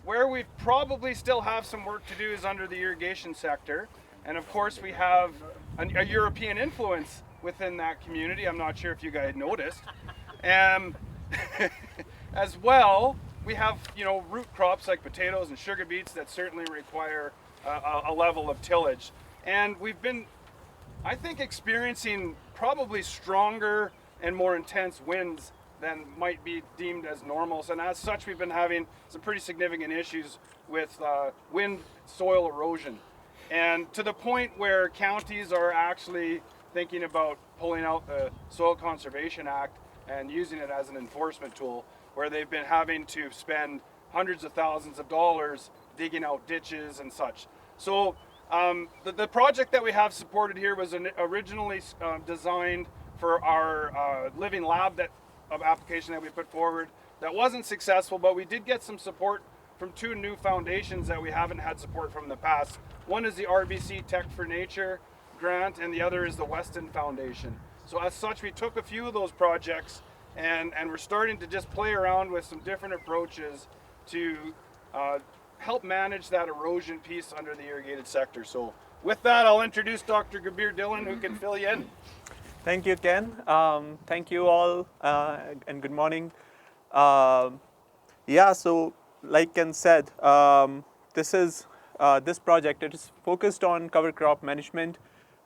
Where we probably still have some work to do is under the irrigation sector. And of course we have a European influence within that community. I'm not sure if you guys noticed. And as well, we have root crops like potatoes and sugar beets that certainly require a level of tillage. And we've been, I think, experiencing probably stronger and more intense winds than might be deemed as normal. And as such, we've been having some pretty significant issues with wind soil erosion. And to the point where counties are actually thinking about pulling out the Soil Conservation Act and using it as an enforcement tool, where they've been having to spend hundreds of thousands of dollars digging out ditches and such. So the project that we have supported here was originally designed for our living lab application that we put forward. That wasn't successful, but we did get some support from two new foundations that we haven't had support from in the past. One is the RBC Tech for Nature grant, and the other is the Weston Foundation. So as such, we took a few of those projects and we're starting to just play around with some different approaches to help manage that erosion piece under the irrigated sector. So with that, I'll introduce Dr. Gurbir Dhillon, who can fill you in. Thank you, Ken. Thank you all, and good morning. So like Ken said, this project, it is focused on cover crop management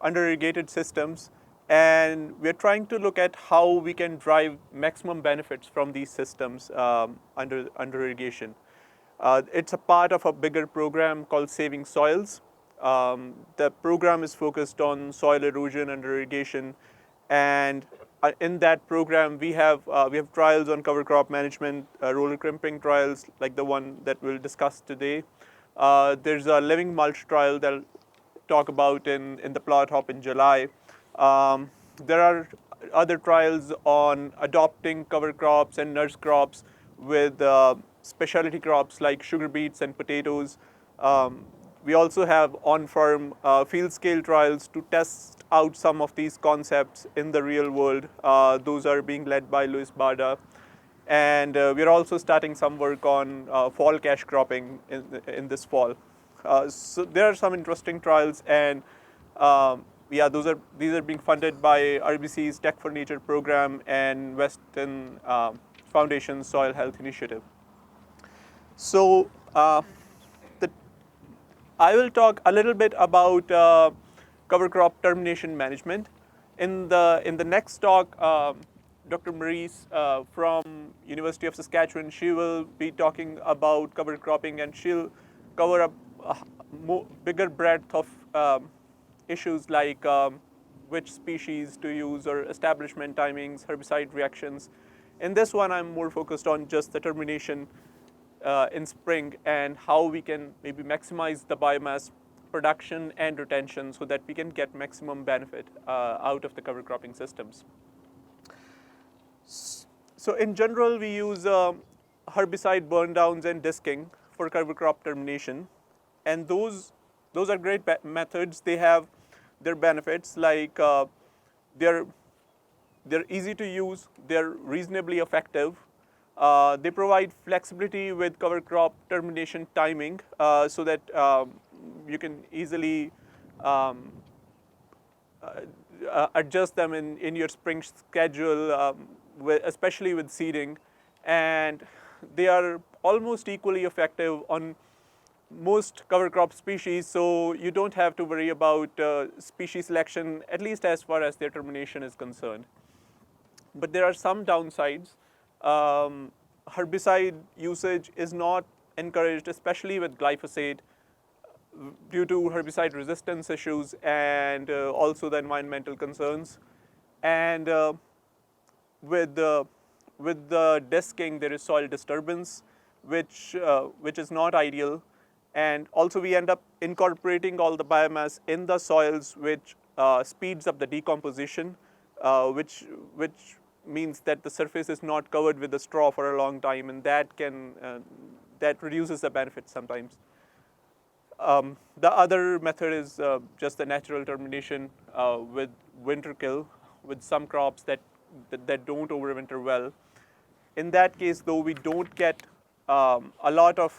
under irrigated systems, and we're trying to look at how we can drive maximum benefits from these systems under irrigation. It's a part of a bigger program called Saving Soils. The program is focused on soil erosion under irrigation, and in that program we have trials on cover crop management, roller crimping trials like the one that we'll discuss today. There's a living mulch trial that I'll talk about in the plot hop in July. There are other trials on adopting cover crops and nurse crops with specialty crops like sugar beets and potatoes. We also have on-farm field scale trials to test out some of these concepts in the real world. Those are being led by Luis Barda. And we're also starting some work on fall cash cropping in this fall. So there are some interesting trials, and these are being funded by RBC's Tech for Nature program and Weston Foundation Soil Health Initiative. So I will talk a little bit about cover crop termination management. In the next talk, Dr. Maurice from University of Saskatchewan, she will be talking about cover cropping, and she'll cover a bigger breadth of issues like which species to use or establishment timings, herbicide reactions. In this one, I'm more focused on just the termination in spring and how we can maybe maximize the biomass production and retention so that we can get maximum benefit out of the cover cropping systems. So in general, we use herbicide burn downs and disking for cover crop termination, and those are great methods. They have their benefits, like they're easy to use, they're reasonably effective. They provide flexibility with cover crop termination timing so that you can easily adjust them in your spring schedule, especially with seeding. And they are almost equally effective on most cover crop species, so you don't have to worry about species selection, at least as far as their termination is concerned. But there are some downsides. Herbicide usage is not encouraged, especially with glyphosate, due to herbicide resistance issues and also the environmental concerns. And with the disking, there is soil disturbance, which is not ideal. And also we end up incorporating all the biomass in the soils, which speeds up the decomposition, which means that the surface is not covered with the straw for a long time, and that reduces the benefit sometimes. The other method is just the natural termination with winter kill, with some crops that don't overwinter well. In that case, though, we don't get a lot of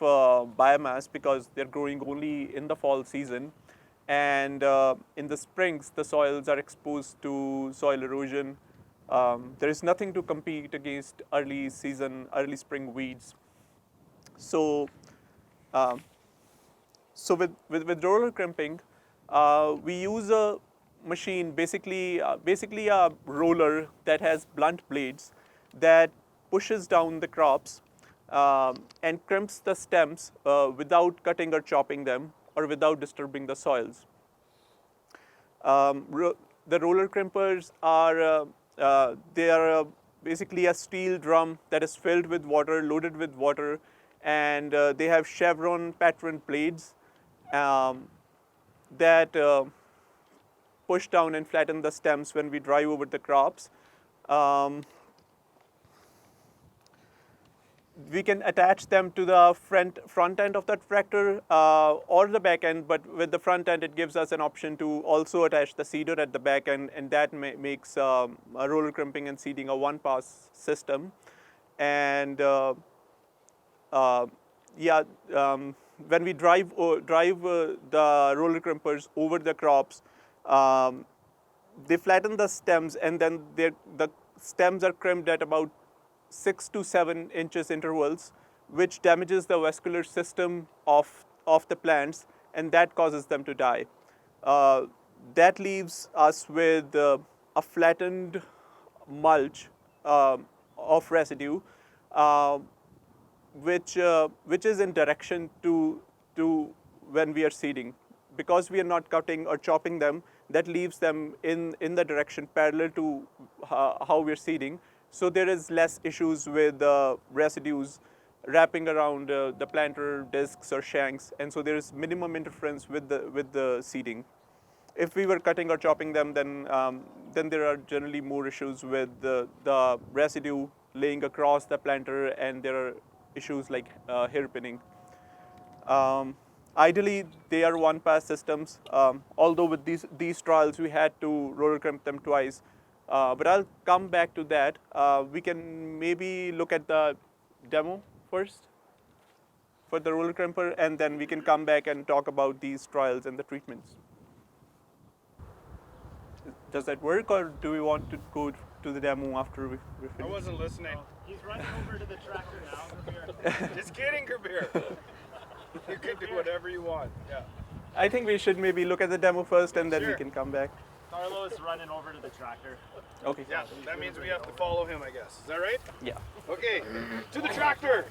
biomass because they're growing only in the fall season. And in the springs, the soils are exposed to soil erosion. There is nothing to compete against early season, early spring weeds. So, um, with roller crimping, we use a machine, basically a roller that has blunt blades that pushes down the crops and crimps the stems without cutting or chopping them or without disturbing the soils. Um, ro- the roller crimpers are they are basically a steel drum that is filled with water, loaded with water, and they have chevron pattern blades um, that push down and flatten the stems when we drive over the crops. Um, we can attach them to the front end of the tractor or the back end, but with the front end it gives us an option to also attach the seeder at the back end, and that makes a roller crimping and seeding a one-pass system. And uh, yeah, when we drive the roller crimpers over the crops, um, they flatten the stems, and then the stems are crimped at about 6 to 7 inches intervals, which damages the vascular system of the plants, and that causes them to die. Uh, that leaves us with a flattened mulch of residue, uh, which is in direction to when we are seeding. Because we are not cutting or chopping them, that leaves them in the direction parallel to how we're seeding. So there is less issues with residues wrapping around the planter discs or shanks, and so there is minimum interference with the seeding. If we were cutting or chopping them, then there are generally more issues with the residue laying across the planter, and there are issues like hairpinning. Um, Ideally, they are one-pass systems. Although with these trials, we had to roller crimp them twice. But I'll come back to that. We can maybe look at the demo first for the roller crimper, and then we can come back and talk about these trials and the treatments. Does that work, or do we want to go to the demo after we I finish? wasn't listening. He's running over to the tractor now. Just kidding, Gurbir. You can do whatever you want. Yeah. I think we should maybe look at the demo first, and then we Sure. can come back. Carlo is running over to the tractor. Okay. Yeah, that means we have to follow him, I guess. Is that right? Yeah. Okay, to the tractor.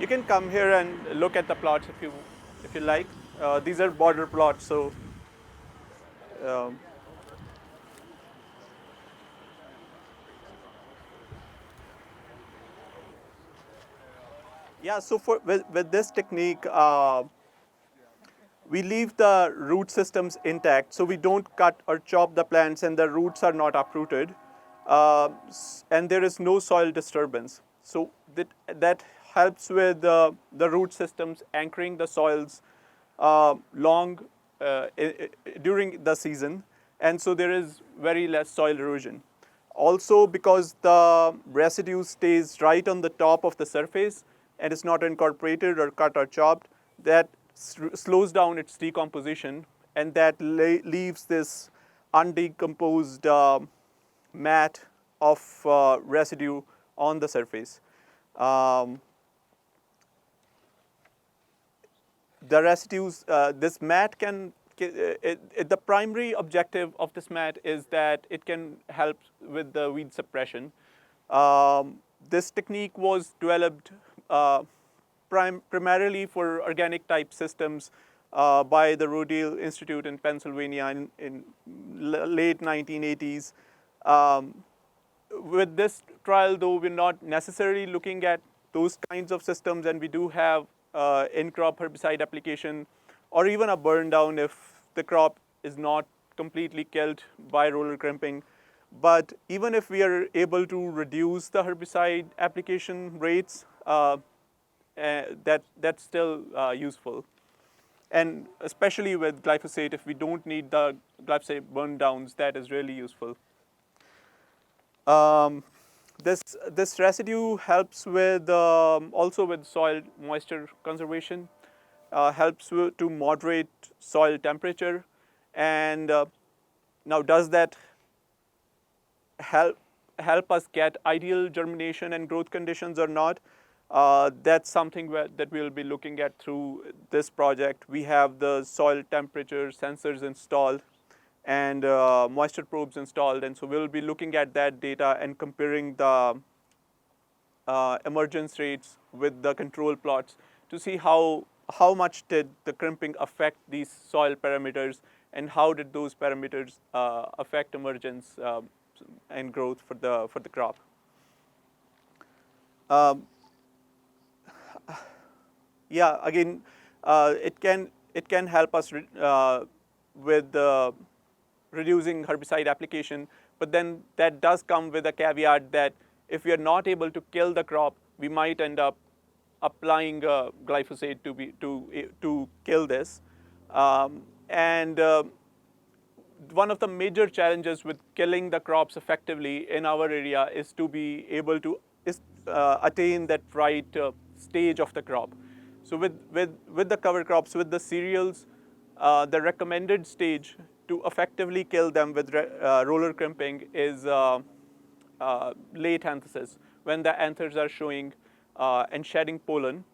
You can come here and look at the plots if you like. These are border plots, so um, yeah. So with this technique, we leave the root systems intact, so we don't cut or chop the plants, and the roots are not uprooted, and there is no soil disturbance. So that helps with the root systems anchoring the soils long during the season, and so there is very less soil erosion. Also, because the residue stays right on the top of the surface and is not incorporated or cut or chopped, that slows down its decomposition, and that leaves this undecomposed mat of residue on the surface. Um, the residues, this mat the primary objective of this mat is that it can help with the weed suppression. This technique was developed primarily for organic type systems by the Rodale Institute in Pennsylvania in late 1980s. With this trial, though, we're not necessarily looking at those kinds of systems, and we do have in-crop herbicide application or even a burn down if the crop is not completely killed by roller crimping. But even if we are able to reduce the herbicide application rates, that's still useful. And especially with glyphosate, if we don't need the glyphosate burn downs, that is really useful. This residue helps with also with soil moisture conservation, helps to moderate soil temperature, and now does that help us get ideal germination and growth conditions or not? That's something that we'll be looking at through this project. We have the soil temperature sensors installed and moisture probes installed, and so we'll be looking at that data and comparing the emergence rates with the control plots to see how much did the crimping affect these soil parameters and how did those parameters affect emergence and growth for the crop. Yeah, again, it can help us with reducing herbicide application, but then that does come with a caveat that if we are not able to kill the crop, we might end up applying glyphosate to kill this. And one of the major challenges with killing the crops effectively in our area is to be able to attain that right stage of the crop. So with the cover crops, with the cereals, the recommended stage to effectively kill them with roller crimping is late anthesis, when the anthers are showing and shedding pollen.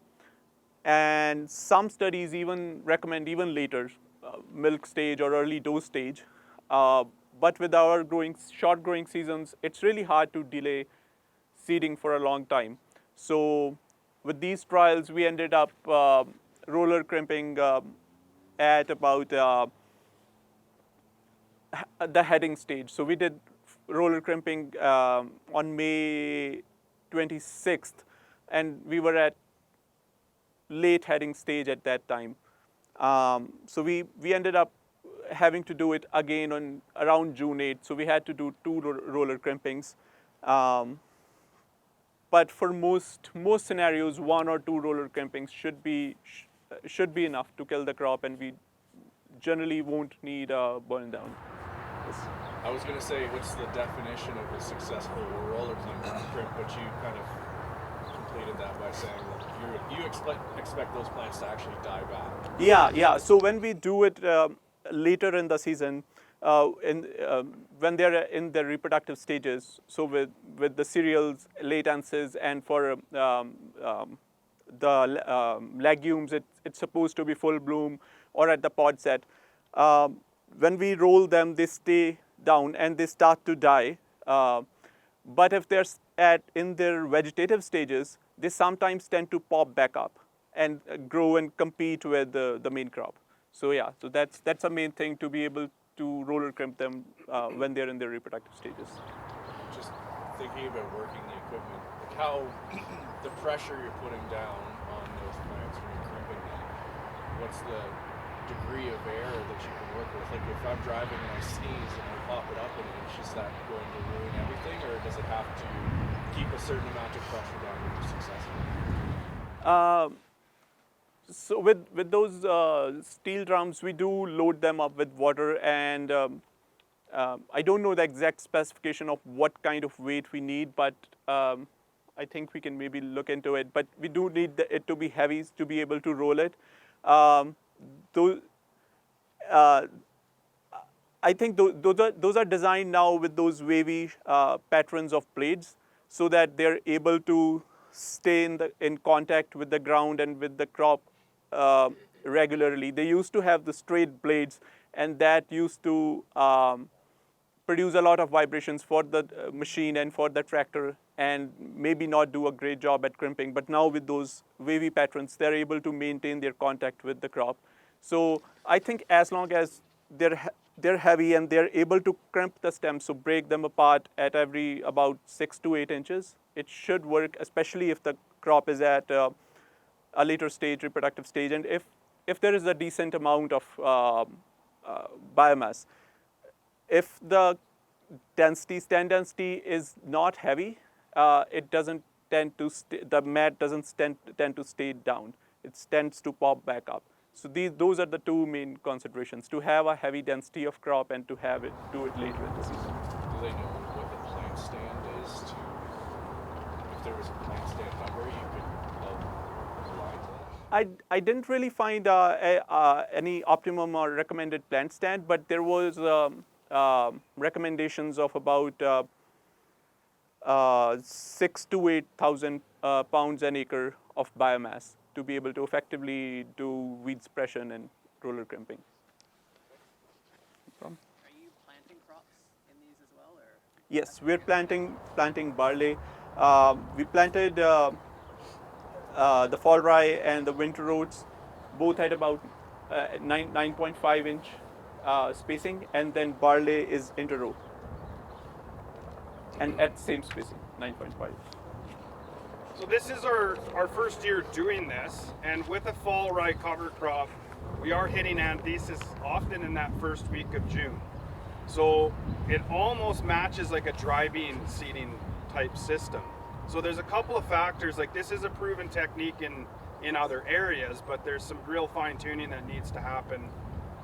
And some studies even recommend even later, milk stage or early dose stage. But with our short growing seasons, it's really hard to delay seeding for a long time. So with these trials, we ended up roller crimping at about the heading stage. So we did roller crimping on May 26th, and we were at late heading stage at that time. So we ended up having to do it again on around June 8th. So we had to do 2 roller crimpings. But for most scenarios, 1 or 2 roller crimpings should be enough to kill the crop, and we generally won't need a burn down. I was going to say, what's the definition of a successful roller crimp, but you kind of completed that by saying that you expect those plants to actually die back. Yeah. So when we do it later in the season, when they're in their reproductive stages, so with the cereals, latencies, and for the legumes, it's supposed to be full bloom or at the pod set. When we roll them, they stay down and they start to die. But if they're in their vegetative stages, they sometimes tend to pop back up and grow and compete with the main crop. So yeah, so that's a main thing, to be able to roller crimp them when they're in their reproductive stages. Just thinking about working the equipment, like how the pressure you're putting down on those plants when you're crimping them, what's the degree of air that you can work with? Like if I'm driving and I sneeze and I pop it up an inch, is that going to ruin everything, or does it have to keep a certain amount of pressure down to be successful? So with those steel drums, we do load them up with water, and I don't know the exact specification of what kind of weight we need, but I think we can maybe look into it. But we do need it to be heavy to be able to roll it. I think those are designed now with those wavy patterns of blades, so that they're able to stay in contact with the ground and with the crop regularly. They used to have the straight blades, and that used to produce a lot of vibrations for the machine and for the tractor, and maybe not do a great job at crimping. But now with those wavy patterns, they're able to maintain their contact with the crop. So I think as long as they're heavy and they're able to crimp the stems, so break them apart at every about 6 to 8 inches, it should work, especially if the crop is at a later stage, reproductive stage, and if there is a decent amount of biomass. If the stand density is not heavy, it doesn't tend to the mat doesn't tend to stay down. It tends to pop back up. So those are the two main considerations: to have a heavy density of crop and to have it do it later in the season. Do they know what the plant stand is? If there was a plant stand number, you could align to that? I didn't really find any optimum or recommended plant stand, but there was recommendations of about 6 to 8,000 pounds an acre of biomass to be able to effectively do weed suppression and roller crimping. Are you planting crops in these as well, or? Yes, we're planting barley. We planted the fall rye and the winter oats, both at about 9.5 inch spacing, and then barley is interrow, and at same spacing, 9.5. So this is our first year doing this, and with a fall rye cover crop, we are hitting anthesis often in that first week of June. So it almost matches like a dry bean seeding type system. So there's a couple of factors, like this is a proven technique in other areas, but there's some real fine tuning that needs to happen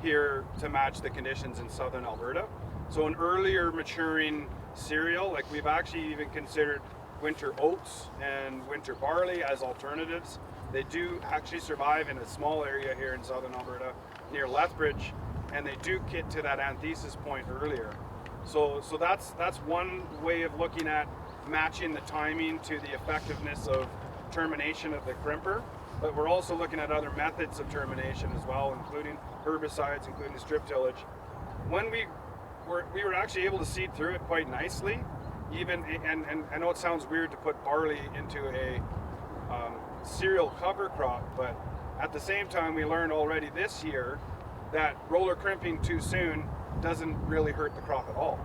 here to match the conditions in southern Alberta. So an earlier maturing cereal, like we've actually even considered winter oats and winter barley as alternatives. They do actually survive in a small area here in southern Alberta near Lethbridge, and they do get to that anthesis point earlier. So that's one way of looking at matching the timing to the effectiveness of termination of the crimper. But we're also looking at other methods of termination as well, including herbicides, including strip tillage. When we were actually able to seed through it quite nicely, even, and I know it sounds weird to put barley into a cereal cover crop, but at the same time we learned already this year that roller crimping too soon doesn't really hurt the crop at all.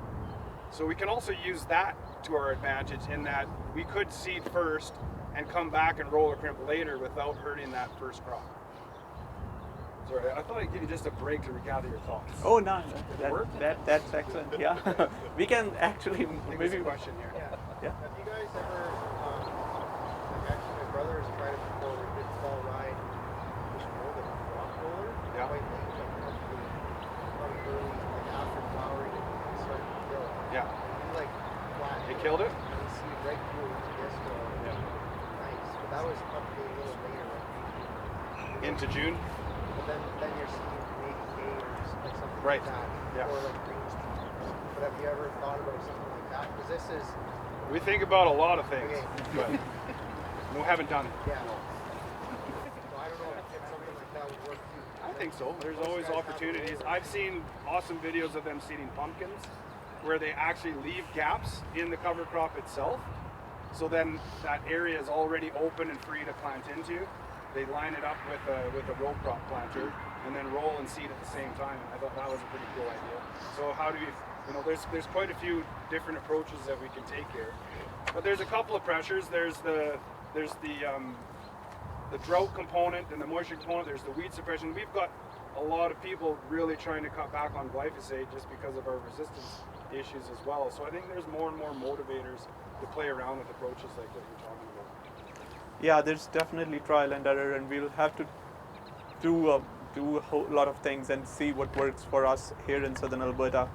So we can also use that to our advantage in that we could seed first and come back and roller crimp later without hurting that first crop. Sorry, I thought I'd give you just a break to regather your thoughts. Oh no, that's excellent. Yeah, we can actually Maybe a question here. Yeah. Have you guys ever, like actually my brother has tried it before, we did fall ride, just rolled a rock roller, Yeah. quite late, like probably early, like after flowering and started to kill. Yeah. He like flat. It killed it? And you see right through his disc. Nice. But that was probably a little later, like Into June? But then you're seeing maybe gators, like something Right. like that. Yeah. Or like greens. But have you ever thought about something like that? Because this is, We think about a lot of things, Okay. but we haven't done it. yeah. So I don't know if something like that would work too. I think so. There's always opportunities. I've seen awesome videos of them seeding pumpkins where they actually leave gaps in the cover crop itself. So then that area is already open and free to plant into. They line it up with a row crop planter and then roll and seed at the same time. I thought that was a pretty cool idea. So how do there's quite a few different approaches that we can take here. But there's a couple of pressures. There's the drought component and the moisture component. There's the weed suppression. We've got a lot of people really trying to cut back on glyphosate just because of our resistance issues as well. So I think there's more and more motivators to play around with approaches like what you're talking about. Yeah, there's definitely trial and error, and we'll have to do a whole lot of things and see what works for us here in southern Alberta.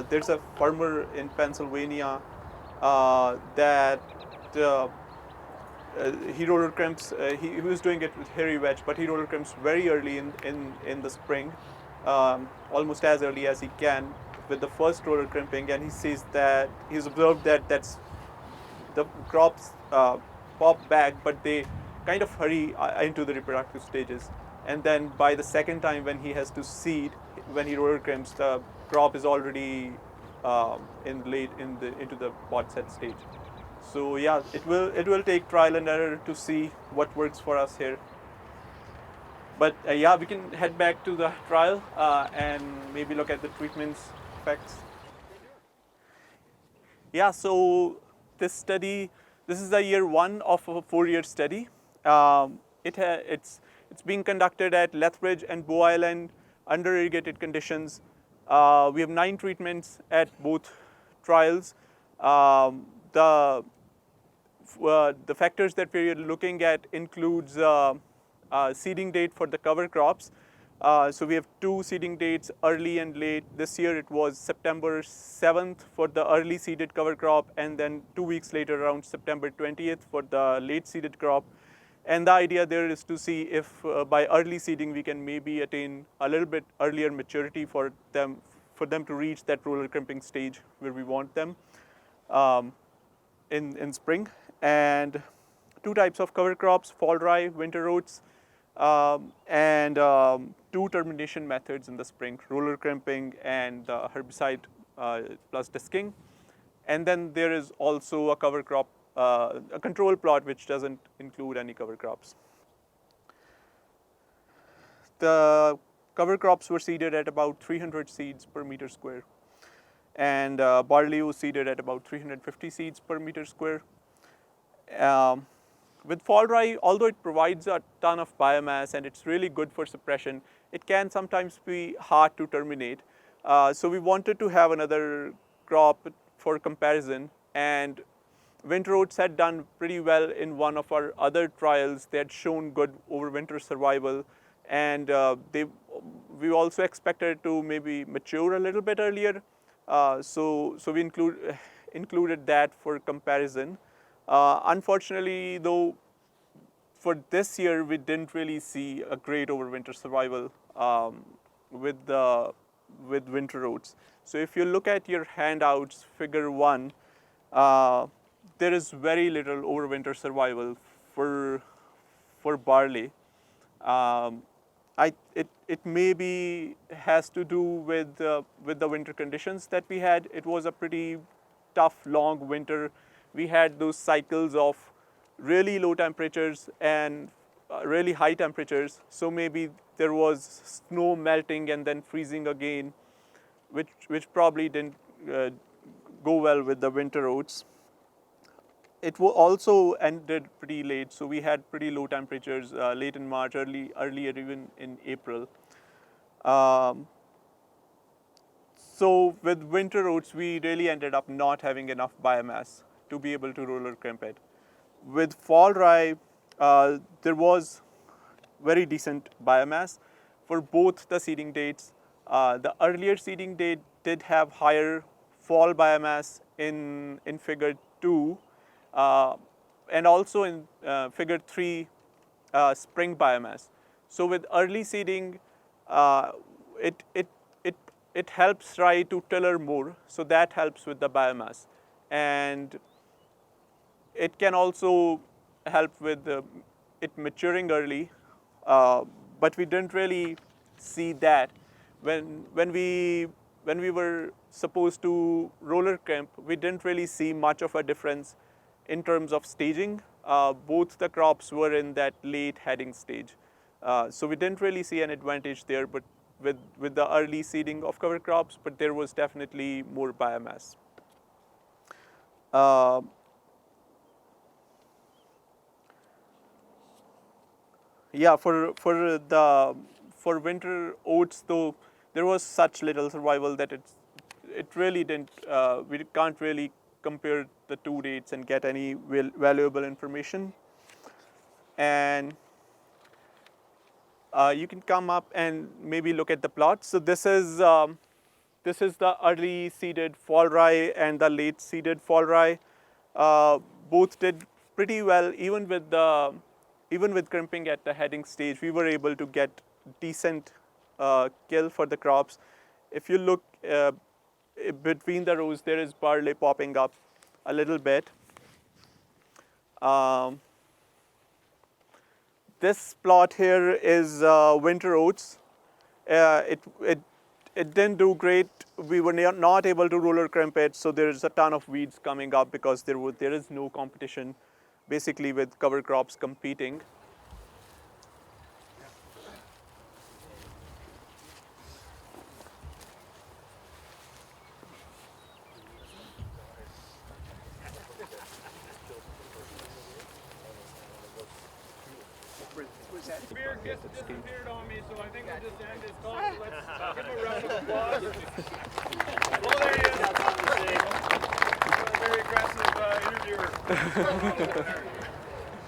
There's a farmer in Pennsylvania that he roller crimps. He was doing it with hairy wedge, but he roller crimps very early in the spring, almost as early as he can with the first roller crimping, and he sees that he's observed that the crops pop back, but they kind of hurry into the reproductive stages. And then by the second time when he has to seed, when he roller crimps, the crop is already into the pod set stage. So yeah, it will take trial and error to see what works for us here. But yeah, we can head back to the trial and maybe look at the treatment's effects. Yeah, so this is the year one of a 4-year study. It's being conducted at Lethbridge and Bow Island under irrigated conditions. We have 9 treatments at both trials. The factors that we're looking at includes seeding date for the cover crops. So we have 2 seeding dates, early and late. This year it was September 7th for the early seeded cover crop, and then 2 weeks later, around September 20th for the late seeded crop. And the idea there is to see if by early seeding we can maybe attain a little bit earlier maturity for them to reach that roller crimping stage where we want them in spring. And 2 types of cover crops: fall rye, winter oats, and 2 termination methods in the spring: roller crimping and herbicide plus disking. And then there is also a cover crop, a control plot which doesn't include any cover crops. The cover crops were seeded at about 300 seeds per meter square, and barley was seeded at about 350 seeds per meter square. With fall rye, although it provides a ton of biomass and it's really good for suppression, it can sometimes be hard to terminate. So we wanted to have another crop for comparison, and winter oats had done pretty well in one of our other trials. They had shown good overwinter survival, and we also expected to maybe mature a little bit earlier. So we included that for comparison. Unfortunately, though, for this year we didn't really see a great overwinter survival with winter oats. So if you look at your handouts, figure 1, there is very little overwinter survival for barley. It maybe has to do with the winter conditions that we had. It was a pretty tough, long winter. We had those cycles of really low temperatures and really high temperatures. So maybe there was snow melting and then freezing again, which probably didn't go well with the winter oats. It also ended pretty late, so we had pretty low temperatures late in March, earlier even in April. So with winter oats, we really ended up not having enough biomass to be able to roller crimp it. With fall rye, there was very decent biomass for both the seeding dates. The earlier seeding date did have higher fall biomass in figure 2, and also in figure 3, spring biomass. So with early seeding, it helps rye to tiller more, so that helps with the biomass, and it can also help with it maturing early, but we didn't really see that when we were supposed to roller crimp. We didn't really see much of a difference in terms of staging. Both the crops were in that late heading stage, so we didn't really see an advantage there. But with the early seeding of cover crops, but there was definitely more biomass. Yeah, for winter oats, though, there was such little survival that it really didn't. We can't really compare the 2 dates and get any valuable information. And you can come up and maybe look at the plots. So this is the early seeded fall rye and the late seeded fall rye. Both did pretty well, even with crimping at the heading stage. We were able to get decent kill for the crops. If you look between the rows, there is barley popping up a little bit. This plot here is winter oats. It it didn't do great. We were not able to roller crimp it, so there's a ton of weeds coming up because there is no competition, basically with cover crops competing. Beer just disappeared on me, so I think we'll just end his talk. Let's give a round of applause. Oh, there he is. A very aggressive interviewer.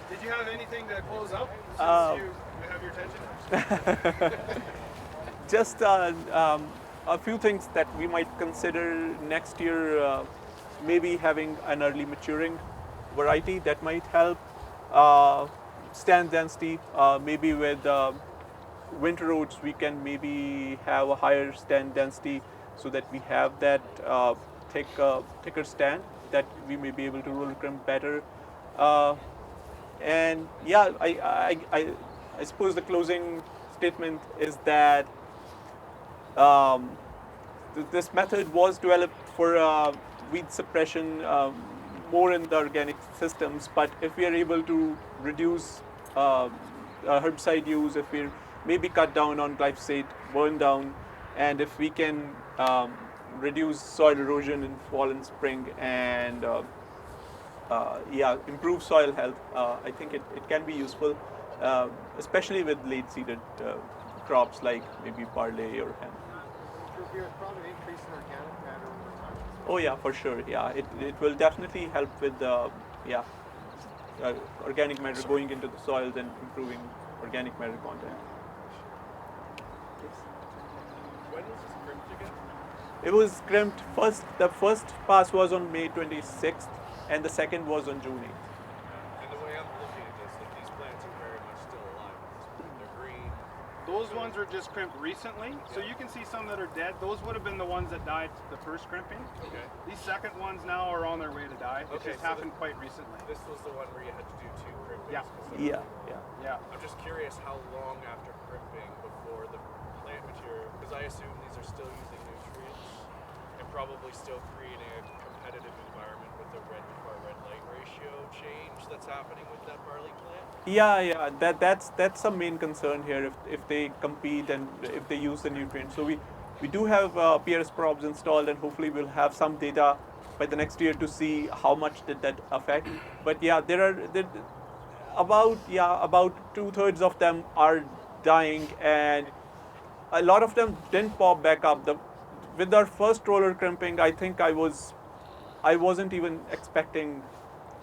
Did you have anything to close up since you have your attention? Just a few things that we might consider next year, maybe having an early maturing variety that might help. Stand density, maybe with winter oats we can maybe have a higher stand density so that we have that thicker stand that we may be able to roller crimp better. And yeah, I suppose the closing statement is that this method was developed for weed suppression more in the organic systems, but if we are able to reduce herbicide use, if we maybe cut down on glyphosate, burn down, and if we can reduce soil erosion in fall and spring and improve soil health, I think it can be useful, especially with late seeded crops like maybe barley or hemp. It's probably increasing organic matter over time. Oh yeah, for sure. Yeah, it will definitely help with organic matter going into the soils and improving organic matter content. When was this crimped again? It was crimped first. The first pass was on May 26th, and the second was on June 8th. And the way I'm looking at this, like these plants are very much still alive. They're green. Those ones were just crimped recently, so you can see some that are dead. Those would have been the ones that died the first crimping. Okay. These second ones now are on their way to die. It Okay, just so happened quite recently. This was the one where you had to do 2 crimpings. Yeah. specifically. Yeah. Yeah. I'm just curious how long after crimping before the plant material, because I assume these are still using nutrients and probably still creating a competitive environment with the red to far red light ratio change that's happening with that barley plant. Yeah. That's some main concern here. If they compete and if they use the nutrients, so we do have PRS probes installed, and hopefully we'll have some data by the next year to see how much did that affect. But yeah, there about 2/3 of them are dying, and a lot of them didn't pop back up. With our first roller crimping, I think I wasn't even expecting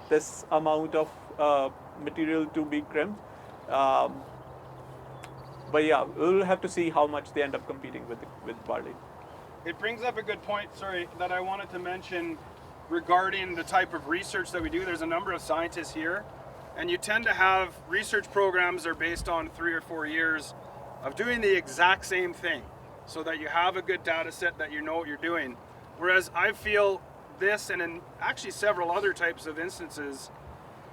this amount of material to be crimped. But yeah, we'll have to see how much they end up competing with barley. It brings up a good point, sorry, that I wanted to mention regarding the type of research that we do. There's a number of scientists here, and you tend to have research programs that are based on 3 or 4 years of doing the exact same thing, so that you have a good data set that you know what you're doing. Whereas I feel this, and in actually several other types of instances,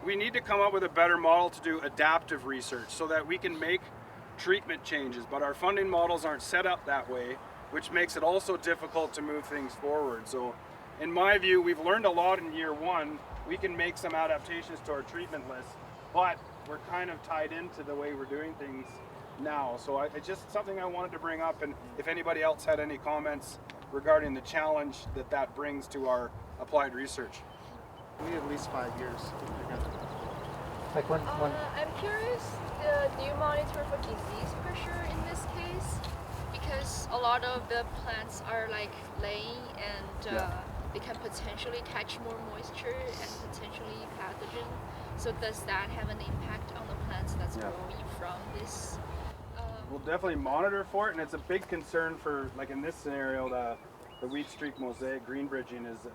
we need to come up with a better model to do adaptive research so that we can make treatment changes, but our funding models aren't set up that way, which makes it also difficult to move things forward. So in my view, we've learned a lot in year 1. We can make some adaptations to our treatment list, but we're kind of tied into the way we're doing things now. So it's just something I wanted to bring up, and if anybody else had any comments regarding the challenge that brings to our applied research. We need at least 5 years. I'm curious, do you monitor for disease pressure in this case? Because a lot of the plants are like laying and they can potentially catch more moisture and potentially pathogen. So does that have an impact on the plants that's growing from this? We'll definitely monitor for it, and it's a big concern for, like in this scenario, the wheat streak mosaic green bridging is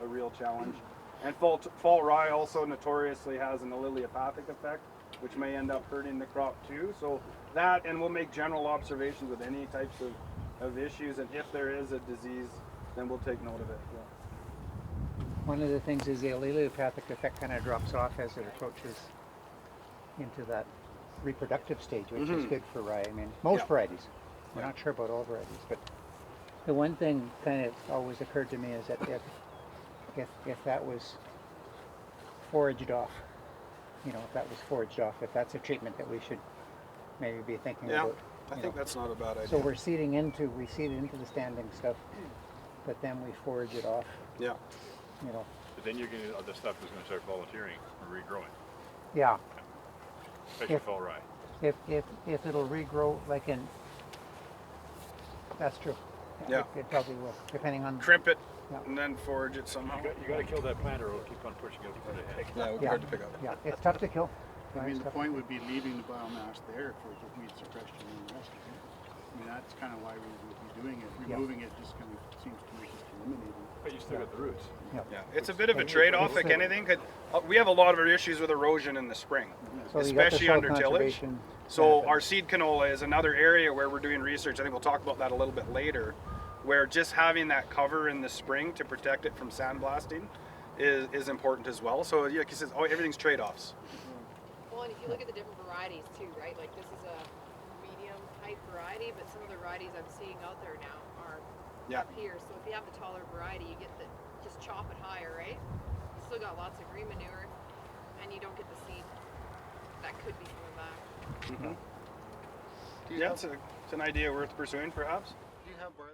a real challenge. And fall rye also notoriously has an alleliopathic effect, which may end up hurting the crop too. So that, and we'll make general observations with any types of issues, and if there is a disease, then we'll take note of it. Yeah. One of the things is the alleliopathic effect kind of drops off as it approaches into that reproductive stage, which is good for rye. I mean, most varieties. We're not sure about all varieties, but The one thing kind of always occurred to me is that if that was foraged off, if that was foraged off, if that's a treatment that we should maybe be thinking Yeah, about. I think that's not a bad idea. So we seed it into the standing stuff, but then we forage it off. Yeah. But then you're going to, other stuff is going to start volunteering or regrowing, Yeah. especially fall rye. If it'll regrow that's true. Yeah. It probably will, depending on. Crimp it Yeah. and then forage it somehow. You got to kill that plant or it'll keep on pushing out further ahead. Yeah, it would be Yeah. hard to pick up. Yeah, it's tough to kill. I mean, It's the tough. point would be leaving the biomass there for weed suppression and the rest of it. I mean, that's kind of why we would be doing it. Yeah. Removing it just kind of seems to make us eliminating. But you still got the roots. Yeah. Yeah, it's a bit of a trade-off, like anything. We have a lot of issues with erosion in the spring, So you got the especially soil under tillage. conservation So benefit. our seed canola is another area where we're doing research. I think we'll talk about that a little bit later, where just having that cover in the spring to protect it from sandblasting is important as well. So like he says, everything's trade-offs. Well, and if you look at the different varieties too, right? Like this is a medium height variety, but some of the varieties I'm seeing out there now are Yeah. up here. So if you have the taller variety, you get the just chop it higher, right? You still got lots of green manure, and you don't get the seed that could be coming back. Yeah, it's an idea worth pursuing, perhaps. Do you have barley?